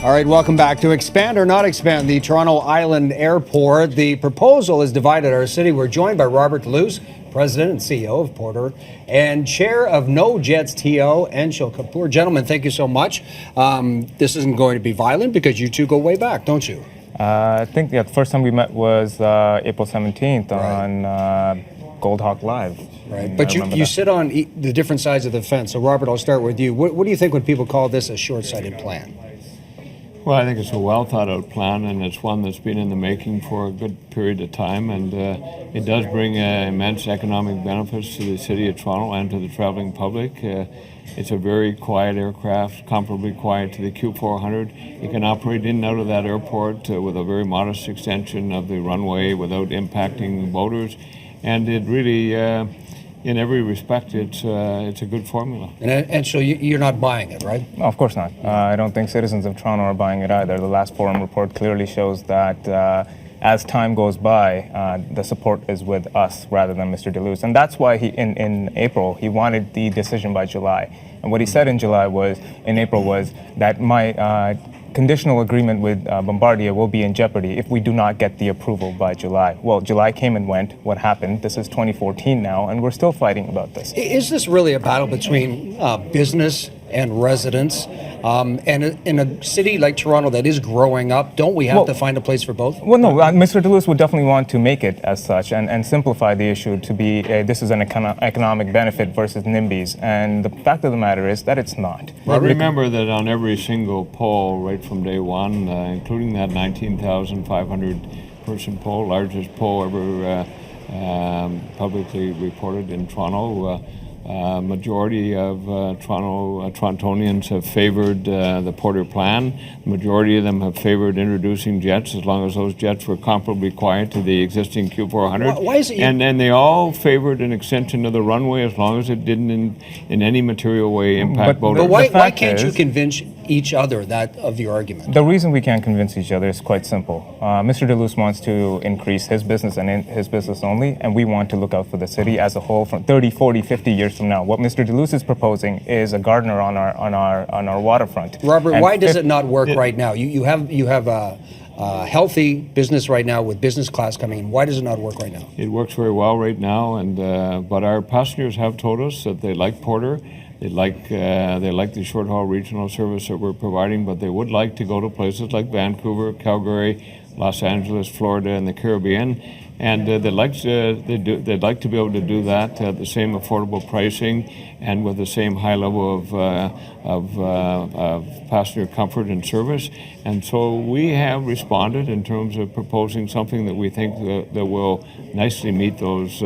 All right, welcome back to Expand or Not Expand, the Toronto Island Airport. The proposal has divided our city. We're joined by Robert Deluce, President and CEO of Porter, and Chair of No Jets T.O, Anshul Kapoor. Gentlemen, thank you so much. This isn't going to be violent because you two go way back, don't you? I think the first time we met was April 17th on Gold Hawk Live. Right, but you sit on the different sides of the fence. So, Robert, I'll start with you. What do you think when people call this a short-sighted plan? Well, I think it's a well-thought-out plan, and it's one that's been in the making for a good period of time, and it does bring immense economic benefits to the City of Toronto and to the traveling public. It's a very quiet aircraft, comparably quiet to the Q400. You can operate in and out of that airport with a very modest extension of the runway without impacting boaters, and it really, in every respect, it's a good formula. And so you're not buying it, right? No, of course not. I don't think citizens of Toronto are buying it either. The last forum report clearly shows that as time goes by, the support is with us rather than Mr. Deluce. And that's why in April, he wanted the decision by July. And what he said in April was that my conditional agreement with Bombardier will be in jeopardy if we do not get the approval by July. Well, July came and went. What happened? This is 2014 now, and we're still fighting about this. Is this really a battle between business and residents? And in a city like Toronto that is growing up, don't we have to find a place for both? Well, no, Mr. Deluce would definitely want to make it as such and simplify the issue to be this is an economic benefit versus NIMBYs. And the fact of the matter is that it's not. Well, remember that on every single poll, right from day one, including that 19,500 person poll, largest poll ever publicly reported in Toronto, majority of Torontonians have favored the Porter plan. The majority of them have favored introducing jets as long as those jets were comparably quiet to the existing Q400. Why is it and they all favored an extension of the runway as long as it didn't in any material way impact boaters. But why can't you convince each other of your argument? The reason we can't convince each other is quite simple. Mr. Deluce wants to increase his business and his business only, and we want to look out for the city as a whole from 30, 40, 50 years from now. What Mr. Deluce is proposing is a gardener on our waterfront. Robert, why does it not work right now? You have a healthy business right now with business class coming in. Why does it not work right now? It works very well right now, and but our passengers have told us that they like Porter. They like the short haul regional service that we're providing, but they would like to go to places like Vancouver, Calgary, Los Angeles, Florida, and the Caribbean. And they'd like to be able to do that at the same affordable pricing and with the same high level of passenger comfort and service. And so we have responded in terms of proposing something that we think that will nicely meet those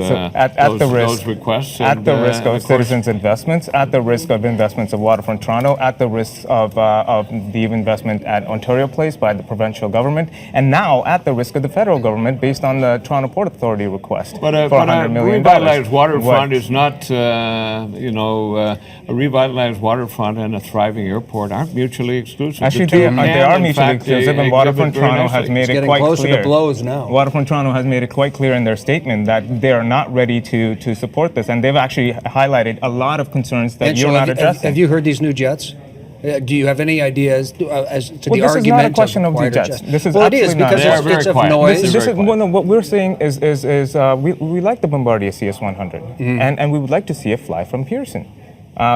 requests. At the risk of citizens' investments, at the risk of investments of Waterfront Toronto, at the risk of the investment at Ontario Place by the provincial government, and now at the risk of the federal government based on the Toronto Port Authority request for $100 million. A revitalized waterfront is not, a revitalized waterfront and a thriving airport aren't mutually exclusive. Actually, they are mutually exclusive, and Waterfront Toronto has made it quite clear. To blows now. Waterfront Toronto has made it quite clear in their statement that they are not ready to support this, and they've actually highlighted a lot of concerns that you're not addressing. Have you heard these new jets? Do you have any ideas as to the argument? This is not a question of the jets. This is it is because it's of noise. What we're saying is we like the Bombardier CS100, and we would like to see it fly from Pearson.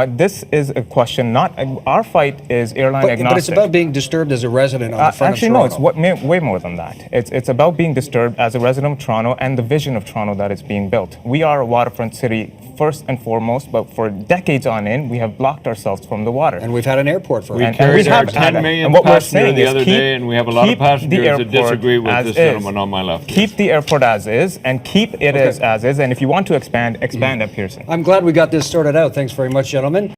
This is a question, not our fight is airline agnostic. But it's about being disturbed as a resident on the front actually, of Toronto. No, it's way more than that. It's about being disturbed as a resident of Toronto and the vision of Toronto that is being built. We are a waterfront city first and foremost, but for decades on end, we have blocked ourselves from the water. And we've had an airport for we carried our 10 million passengers the other day, and we have a lot of passengers that disagree with this gentleman on my left. Keep the airport as is, and keep it as is, and if you want to expand at Pearson. I'm glad we got this sorted out. Thanks very much, gentlemen.